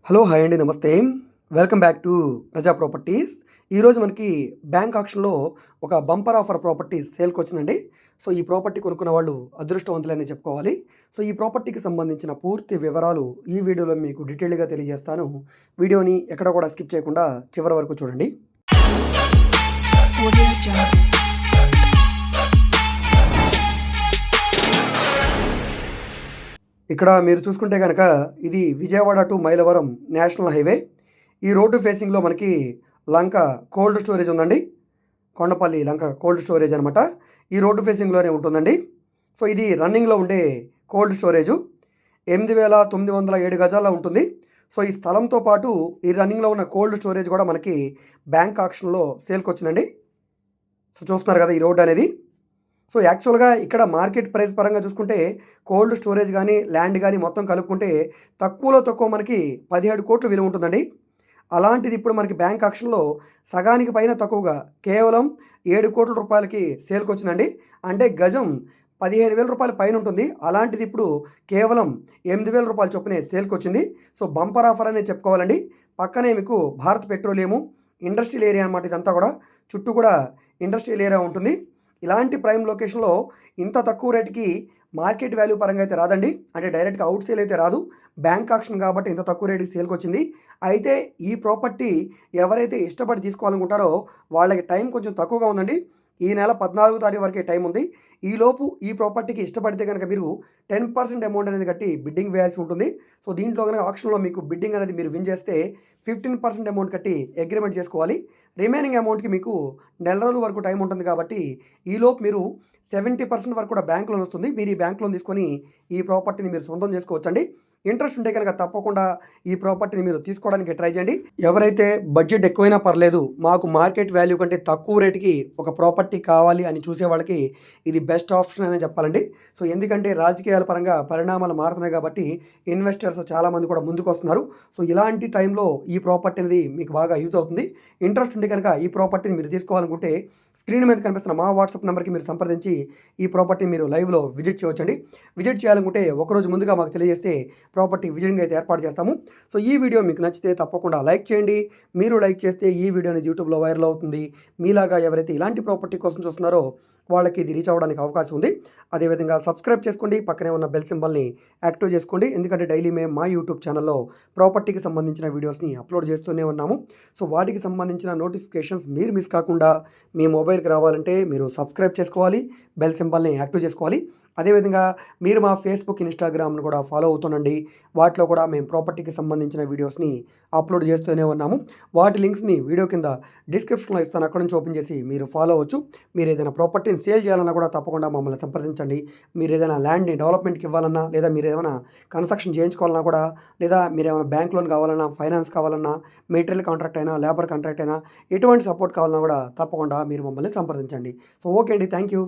Hello hi అండి నమస్తే. Welcome back to ప్రజా ప్రాపర్టీస్. ఈరోజు మనకి బ్యాంక్ ఆక్షన్‌లో ఒక బంపర్ ఆఫర్ ప్రాపర్టీ సేల్‌కొచ్చిందండి. సో, ఈ ప్రాపర్టీ కొనుక్కున్న వాళ్ళు అదృష్టవంతులనే చెప్పుకోవాలి. సో, ఈ ప్రాపర్టీకి సంబంధించిన పూర్తి వివరాలు ఈ వీడియోలో మీకు డీటెయిల్డ్‌గా తెలియజేస్తాను. వీడియోని ఎక్కడ కూడా స్కిప్ చేయకుండా చివరి వరకు చూడండి. Audio Jungle. ఇక్కడ మీరు చూసుకుంటే కనుక ఇది Vijayawada to Mylavaram national highway. ఈ రోడ్డు ఫేసింగ్లో మనకి లంక కోల్డ్ స్టోరేజ్ ఉందండి. కొండపల్లి లంక కోల్డ్ స్టోరేజ్ అనమాట. ఈ రోడ్డు ఫేసింగ్లోనే ఉంటుందండి. సో, ఇది రన్నింగ్లో ఉండే కోల్డ్ స్టోరేజు 8,907 గజాల్లో ఉంటుంది. సో, ఈ స్థలంతో పాటు ఈ రన్నింగ్లో ఉన్న కోల్డ్ స్టోరేజ్ కూడా మనకి బ్యాంక్ ఆక్షన్లో సేల్కొచ్చిందండి. సో, చూస్తున్నారు కదా ఈ రోడ్డు అనేది. సో, యాక్చువల్‌గా ఇక్కడ మార్కెట్ ప్రైస్ పరంగా చూసుకుంటే కోల్డ్ స్టోరేజ్ కానీ ల్యాండ్ కానీ మొత్తం కలుపుకుంటే తక్కువలో తక్కువ మనకి 17 కోట్లు విలువ ఉంటుందండి. అలాంటిది ఇప్పుడు మనకి బ్యాంక్ ఆక్షన్‌లో సగానికి పైన తక్కువగా కేవలం 7 కోట్ల రూపాయలకి సేల్కొచ్చిందండి. అంటే గజం 15,000 రూపాయల పైన ఉంటుంది. అలాంటిది ఇప్పుడు కేవలం 8,000 రూపాయల చొప్పునే సేల్కొచ్చింది. సో, బంపర్ ఆఫర్ అనే చెప్పుకోవాలండి. పక్కనే మీకు భారత్ పెట్రోలియము ఇండస్ట్రియల్ ఏరియా అనమాట. ఇదంతా కూడా చుట్టూ కూడా ఇండస్ట్రియల్ ఏరియా ఉంటుంది. ఇలాంటి ప్రైమ్ లొకేషన్‌లో ఇంత తక్కువ రేటుకి మార్కెట్ వాల్యూ పరంగా అయితే రాదండి. అంటే డైరెక్ట్‌గా అవుట్ సేల్ అయితే రాదు. బ్యాంక్ ఆక్షన్ కాబట్టి ఇంత తక్కువ రేటుకి సేల్‌కొచ్చింది. అయితే ఈ ప్రాపర్టీ ఎవరైతే ఇష్టపడి తీసుకోవాలనుకుంటారో వాళ్ళకి టైం కొంచెం తక్కువగా ఉందండి. ఈ నెల 14వ తారీఖు వరకే టైం ఉంది. ఈలోపు ఈ ప్రాపర్టీకి ఇష్టపడితే కనుక మీరు 10% అమౌంట్ అనేది కట్టి బిడ్డింగ్ వేయాల్సి ఉంటుంది. సో, దీంట్లో కనుక ఆక్షన్‌లో మీకు బిడ్డింగ్ అనేది మీరు విన్ చేస్తే 15% అమౌంట్ కట్టి అగ్రీమెంట్ చేసుకోవాలి. రిమైనింగ్ అమౌంట్‌కి మీకు నెల రోజుల వరకు టైం ఉంటుంది కాబట్టి ఈలోపు మీరు 70% వరకు కూడా బ్యాంక్ లోన్ వస్తుంది. మీరు ఈ బ్యాంక్ లోన్ తీసుకొని ఈ ప్రాపర్టీని మీరు సొంతం చేసుకోవచ్చండి. ఇంట్రెస్ట్ ఉంటే కనుక తప్పకుండా ఈ ప్రాపర్టీని మీరు తీసుకోవడానికి ట్రై చేయండి. ఎవరైతే బడ్జెట్ ఎక్కువైనా పర్లేదు, మాకు మార్కెట్ వాల్యూ కంటే తక్కువ రేటుకి ఒక ప్రాపర్టీ కావాలి అని చూసే వాళ్ళకి ఇది బెస్ట్ ఆప్షన్ అనే చెప్పాలండి. సో, ఎందుకంటే రాజకీయాల పరంగా పరిణామాలు మారుతున్నాయి కాబట్టి ఇన్వెస్టర్స్ చాలామంది కూడా ముందుకు వస్తున్నారు. సో, ఇలాంటి టైంలో ఈ ప్రాపర్టీ అనేది మీకు బాగా యూజ్ అవుతుంది. ఇంట్రెస్ట్ ఉంటే కనుక ఈ ప్రాపర్టీని మీరు తీసుకోవాలనుకుంటే స్క్రీన్ మీద కనిపిస్తున్న మా వాట్సాప్ నెంబర్కి మీరు సంప్రదించి ఈ ప్రాపర్టీ మీరు లైవ్లో విజిట్ చేయవచ్చండి. విజిట్ చేయాలనుకుంటే ఒకరోజు ముందుగా మాకు తెలియజేస్తే ప్రాపర్టీ విజిటింగ్ అయితే ఏర్పాటు చేస్తాము. సో, ఈ వీడియో మీకు నచ్చితే తప్పకుండా లైక్ చేయండి. మీరు లైక్ చేస్తే ఈ వీడియో అనేది యూట్యూబ్లో వైరల్ అవుతుంది. మీలాగా ఎవరైతే ఇలాంటి ప్రాపర్టీ కోసం చూస్తున్నారో వాళ్ళకి ఇది రీచ్ అవ్వడానికి అవకాశం ఉంది. అదేవిధంగా సబ్స్క్రైబ్ చేసుకోండి. పక్కనే ఉన్న బెల్ సింబల్ని యాక్టివ్ చేసుకోండి. ఎందుకంటే డైలీ మేము మా యూట్యూబ్ ఛానల్లో ప్రాపర్టీకి సంబంధించిన వీడియోస్ని అప్లోడ్ చేస్తూనే ఉన్నాము. సో, వాటికి సంబంధించిన నోటిఫికేషన్స్ మీరు మిస్ కాకుండా మీ మొబైల్కి రావాలంటే మీరు సబ్స్క్రైబ్ చేసుకోవాలి. బెల్ సింబల్ని యాక్టివ్ చేసుకోవాలి. అదేవిధంగా మీరు మా ఫేస్బుక్, ఇన్స్టాగ్రామ్ను కూడా ఫాలో అవుతుండండి. వాటిలో కూడా మేము ప్రాపర్టీకి సంబంధించిన వీడియోస్ని అప్లోడ్ చేస్తూనే ఉన్నాము. వాటి లింక్స్ని వీడియో కింద డిస్క్రిప్షన్లో ఇస్తాను. అక్కడ నుంచి ఓపెన్ చేసి మీరు ఫాలో అవ్వచ్చు. మీరు ఏదైనా ప్రాపర్టీని సేల్ చేయాలన్నా కూడా తప్పకుండా మమ్మల్ని సంప్రదించండి. మీరు ఏదైనా ల్యాండ్ని డెవలప్మెంట్కి ఇవ్వాలన్నా, లేదా మీరు ఏమైనా కన్స్ట్రక్షన్ చేయించుకోవాలన్నా కూడా, లేదా మీరు ఏమైనా బ్యాంక్ లోన్ కావాలన్నా, ఫైనాన్స్ కావాలన్నా, మెటీరియల్ కాంట్రాక్ట్ అయినా, లేబర్ కాంట్రాక్ట్ అయినా, ఎటువంటి సపోర్ట్ కావాలన్నా కూడా తప్పకుండా మీరు మమ్మల్ని సంప్రదించండి. సో, ఓకే అండి. Thank you.